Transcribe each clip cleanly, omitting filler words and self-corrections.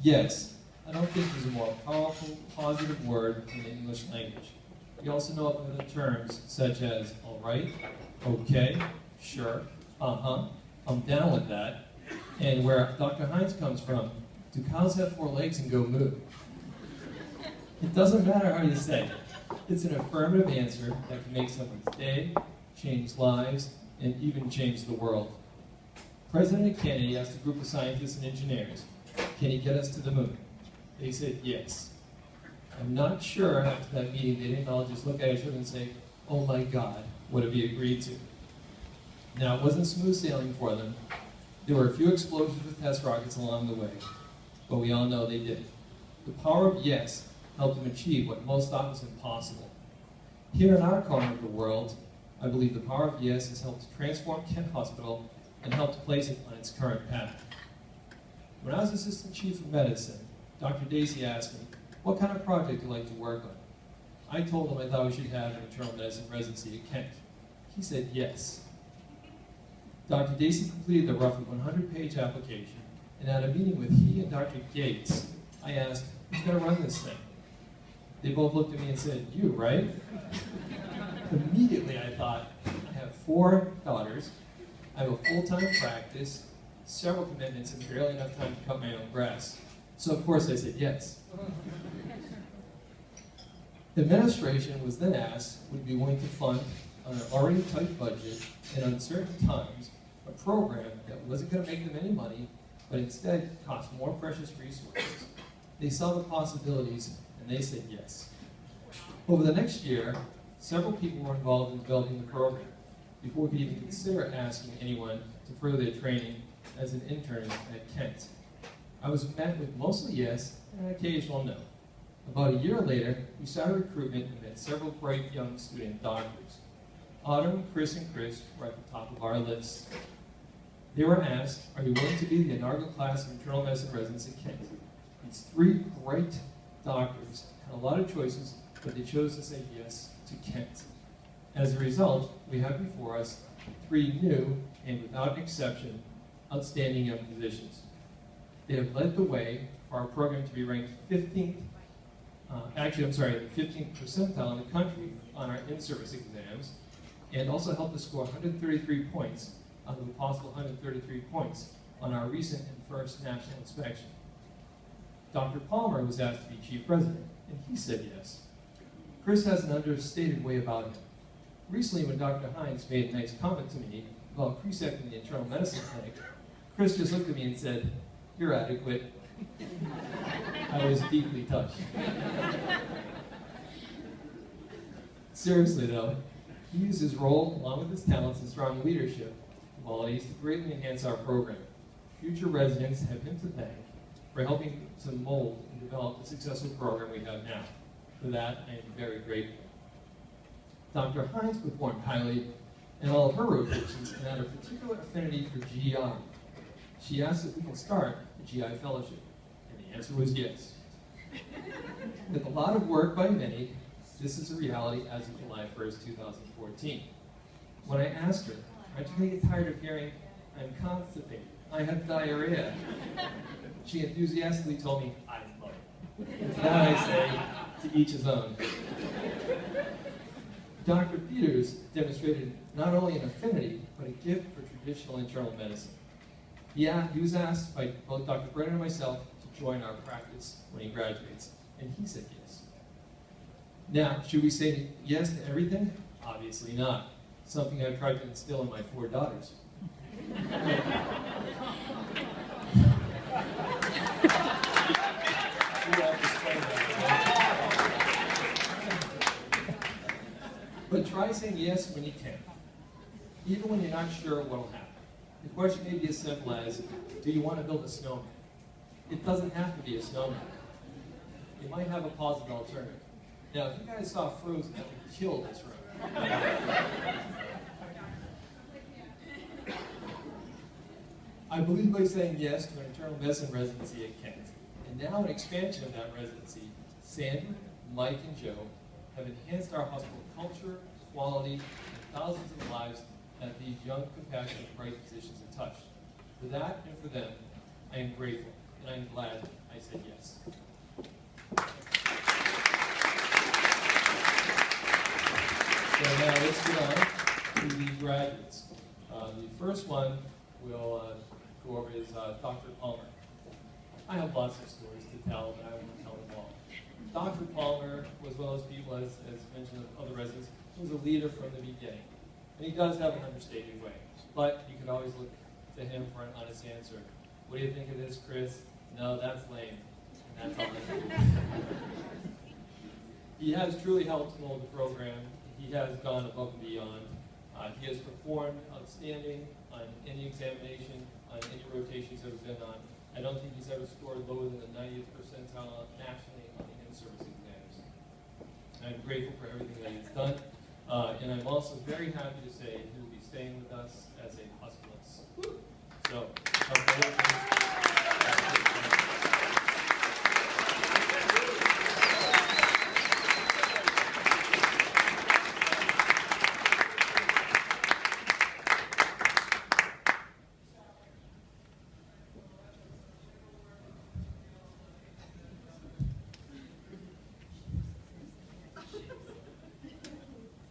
Yes, I don't think there's a more powerful, positive word in the English language. We also know other terms such as all right, okay, sure, uh-huh, I'm down with that, and where Dr. Hines comes from, do cows have 4 legs and go moo? It doesn't matter how you say it. It's an affirmative answer that can make someone's day, change lives, and even change the world. President Kennedy asked a group of scientists and engineers, can he get us to the moon? They said yes. I'm not sure after that meeting they didn't all just look at each other and say, oh my God, what have we agreed to? Now, it wasn't smooth sailing for them. There were a few explosions with test rockets along the way, but we all know they did. The power of yes helped them achieve what most thought was impossible. Here in our corner of the world, I believe the power of yes has helped to transform Kent Hospital and helped place it on its current path. When I was Assistant Chief of Medicine, Dr. Dacey asked me, what kind of project do you like to work on? I told him I thought we should have an internal medicine residency at Kent. He said yes. Dr. Dacey completed the roughly 100-page application, and at a meeting with he and Dr. Gates, I asked, who's going to run this thing? They both looked at me and said, you, right? Immediately I thought, I have 4 daughters, I have a full-time practice, several commitments, and barely enough time to cut my own grass. So of course I said yes. The administration was then asked, would be willing to fund on an already tight budget and uncertain times a program that wasn't going to make them any money, but instead cost more precious resources. They saw the possibilities and they said yes. Over the next year, several people were involved in developing the program before we could even consider asking anyone to further their training as an intern at Kent. I was met with mostly yes and an occasional no. About a year later, we started recruitment and met several bright young student doctors. Autumn, Chris, and Chris were at the top of our list. They were asked, are you willing to be the inaugural class of internal medicine residents at Kent? These 3 great doctors had a lot of choices, but they chose to say yes to Kent. As a result, we have before us 3 new, and without exception, outstanding young physicians. They have led the way for our program to be ranked 15th, the 15th percentile in the country on our in-service exams, and also helped us score 133 points out of a possible 133 points on our recent and first national inspection. Dr. Palmer was asked to be chief resident, and he said yes. Chris has an understated way about him. Recently, when Dr. Hines made a nice comment to me about precepting the internal medicine clinic, Chris just looked at me and said, you're adequate. I was deeply touched. Seriously though, he used his role along with his talents and strong leadership qualities to greatly enhance our program. Future residents have him to thank for helping to mold and develop the successful program we have now. For that, I am very grateful. Dr. Hines performed highly in all of her rotations and had a particular affinity for GI. She asked if we can start a GI fellowship, and the answer was yes. With a lot of work by many, this is a reality as of July 1st, 2014. When I asked her, aren't you getting tired of hearing, I'm constipated, I have diarrhea, she enthusiastically told me, I love it. And to that I say, to each his own. Dr. Peters demonstrated not only an affinity, but a gift for traditional internal medicine. He was asked by both Dr. Brennan and myself to join our practice when he graduates, and he said yes. Now, should we say yes to everything? Obviously not. Something I've tried to instill in my 4 daughters. But try saying yes when you can, even when you're not sure what will happen. The question may be as simple as, do you want to build a snowman? It doesn't have to be a snowman. You might have a positive alternative. Now, if you guys saw Frozen, that would kill this room. I believe by saying yes to an internal medicine residency at Kent, and now an expansion of that residency, Sandy, Mike, and Joe have enhanced our hospital culture, quality, and thousands of lives that these young, compassionate, bright physicians have touched. For that and for them, I am grateful, and I am glad I said yes. So now let's get on to the graduates. The first one we'll go over is Dr. Palmer. I have lots of stories to tell, but I won't tell them all. Dr. Palmer was one of those people, as mentioned of other residents, who was a leader from the beginning. And he does have an understated way, but you can always look to him for an honest answer. What do you think of this, Chris? No, that's lame. And that's all I do. He has truly helped mold the program. He has gone above and beyond. He has performed outstanding on any examination, on any rotations that have been on. I don't think he's ever scored lower than the 90th percentile nationally on the in-service exams. I'm grateful for everything that he's done, and I'm also very happy to say he will be staying with us as a hospitalist. So,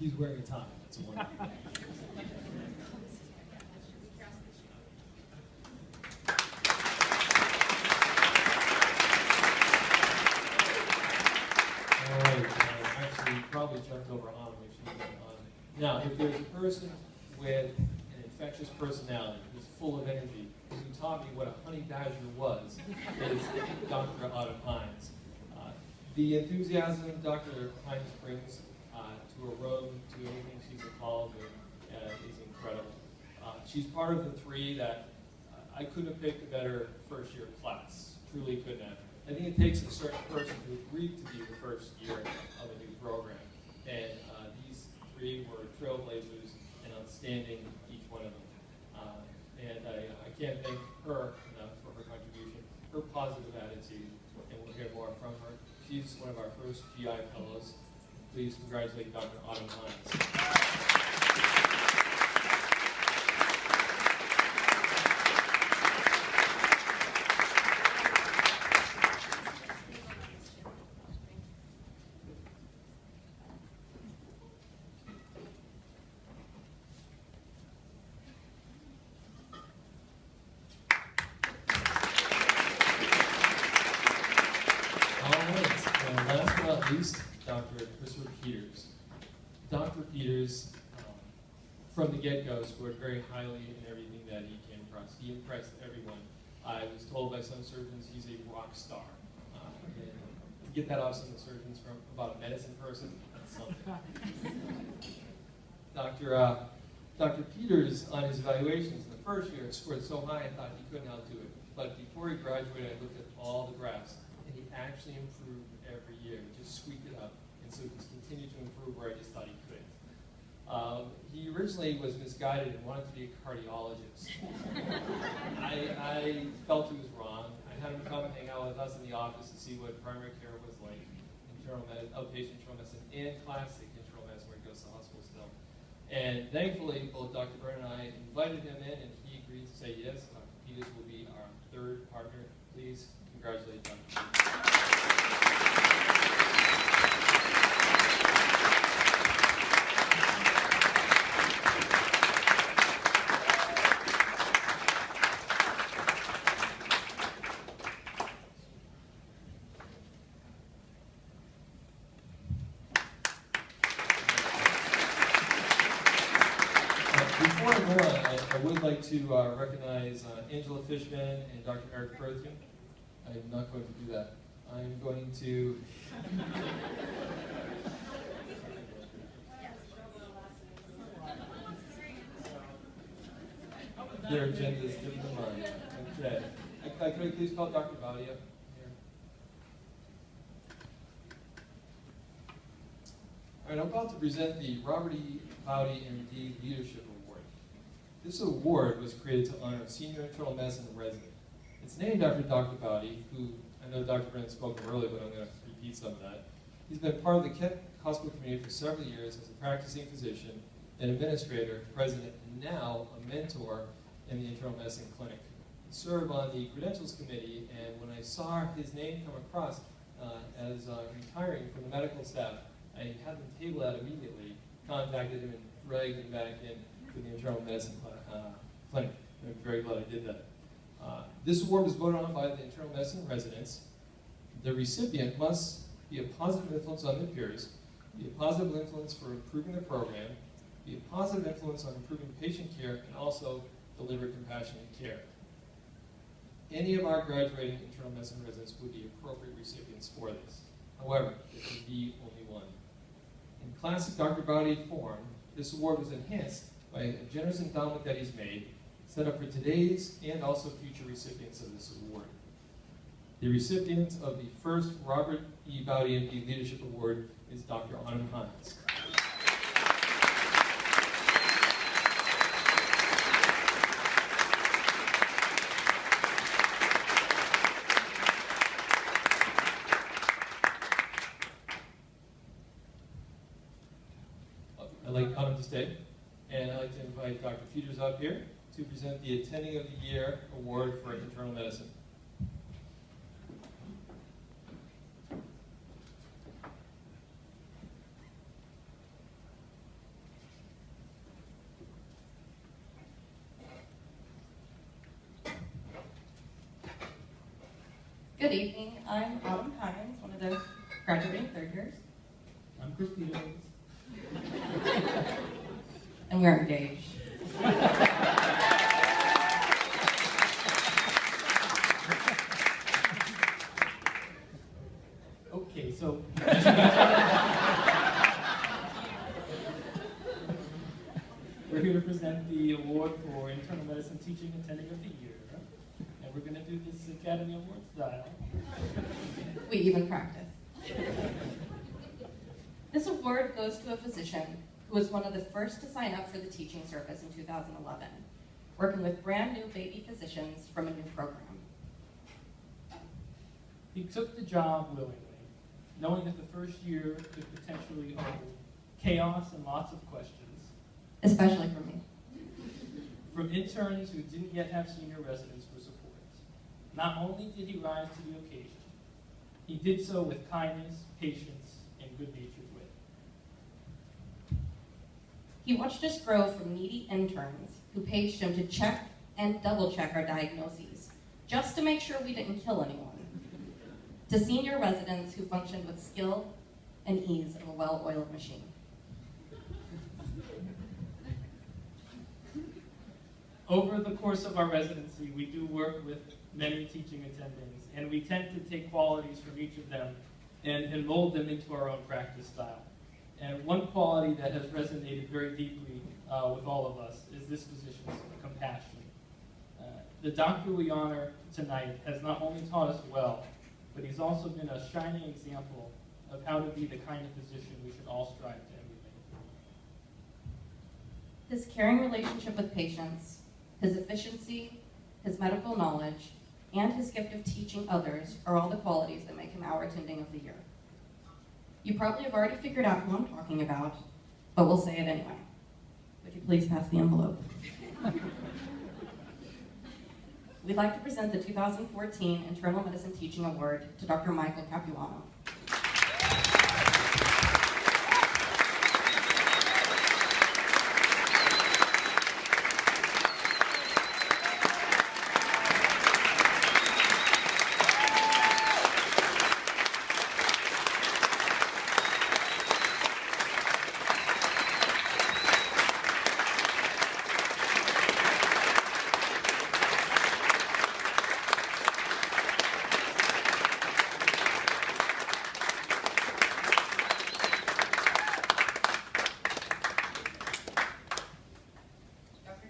he's wearing a tie. That's a wonderful thing. All right. Actually, probably jumped over on if she wasn't on. Now, if there's a person with an infectious personality who's full of energy, who taught me what a honey badger was, is Dr. Autumn Hines. The enthusiasm Dr. Hines brings to a room, to anything she's involved in, is incredible. She's part of the three that I couldn't have picked a better first-year class. Truly couldn't have. I think it takes a certain person to agree to be the first year of a new program. And these three were trailblazers and outstanding, each one of them. And I can't thank her enough for her contribution, her positive attitude, and we'll hear more from her. She's one of our first GI fellows. Please congratulate Dr. Autumn Hines. Last but not least, Dr. Christopher Peters. Dr. Peters, from the get-go, scored very highly in everything that he came across. He impressed everyone. I was told by some surgeons he's a rock star. And to get that off some of the surgeons from about a medicine person, that's something. Dr. Peters, on his evaluations in the first year, scored so high I thought he couldn't outdo it. But before he graduated, I looked at all the graphs, and he actually improved every year. He just squeaked it up, and so he's continued to improve where I just thought he couldn't. He originally was misguided and wanted to be a cardiologist. I felt he was wrong. I had him come and hang out with us in the office to see what primary care was like, outpatient internal medicine, and classic internal medicine where he goes to the hospital still. And thankfully, both Dr. Byrne and I invited him in, and he agreed to say yes. Dr. Peters will be our third partner. Please congratulate Dr. Peters. Before I go on, I would like to recognize Angela Fishman and Dr. Eric Berthium. I'm not going to do that. I'm going to... Their agenda is different than mine. Okay. Could I please call Dr. Bowdy up here? All right, I'm about to present the Robert E. Bowdy, MD Leadership Award. This award was created to honor a senior internal medicine resident. It's named after Dr. Bowdy, who I know Dr. Brennan spoke earlier, but I'm going to repeat some of that. He's been part of the Kent Hospital community for several years as a practicing physician, an administrator, president, and now a mentor in the internal medicine clinic. serve on the credentials committee, and when I saw his name come across as retiring from the medical staff, I had him table that immediately, contacted him and dragged him back in to the internal medicine clinic. I'm very glad I did that. This award was voted on by the internal medicine residents. The recipient must be a positive influence on their peers, be a positive influence for improving the program, be a positive influence on improving patient care, and also deliver compassionate care. Any of our graduating internal medicine residents would be appropriate recipients for this. However, there can be only one. In classic Dr. Bowdy form, this award was enhanced by a generous endowment that he's made, set up for today's and also future recipients of this award. The recipient of the first Robert E. Bowdy MD Leadership Award is Dr. Autumn Hines. I'd like Autumn to stay, and I'd like to invite Dr. Peters up here to present the Attending of the Year Award for Internal Medicine. Good evening. I'm Autumn Hines, one of the graduating third years. I'm Chris Peters. And we're engaged. Okay, so we're here to present the award for Internal Medicine Teaching Attending of the Year. And we're going to do this Academy Award style. We even practice. This award goes to a physician who was one of the first to sign up for the teaching service in 2011, working with brand new baby physicians from a new program. He took the job willingly, knowing that the first year could potentially hold chaos and lots of questions. Especially for me. From interns who didn't yet have senior residents for support. Not only did he rise to the occasion, he did so with kindness, patience, and good-natured wit. He watched us grow from needy interns who paged him to check and double-check our diagnoses, just to make sure we didn't kill anyone, to senior residents who functioned with skill and ease of a well-oiled machine. Over the course of our residency, we do work with many teaching attendings, and we tend to take qualities from each of them and mold them into our own practice style. And one quality that has resonated very deeply with all of us is this physician's compassion. The doctor we honor tonight has not only taught us well, but he's also been a shining example of how to be the kind of physician we should all strive to emulate. His caring relationship with patients, his efficiency, his medical knowledge, and his gift of teaching others are all the qualities that make him our attending of the year. You probably have already figured out who I'm talking about, but we'll say it anyway. Would you please pass the envelope? We'd like to present the 2014 Internal Medicine Teaching Award to Dr. Michael Capuano.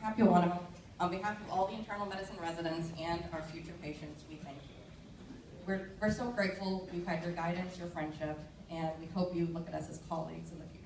Capuano, on behalf of all the internal medicine residents and our future patients, we thank you. We're so grateful we've had your guidance, your friendship, and we hope you look at us as colleagues in the future.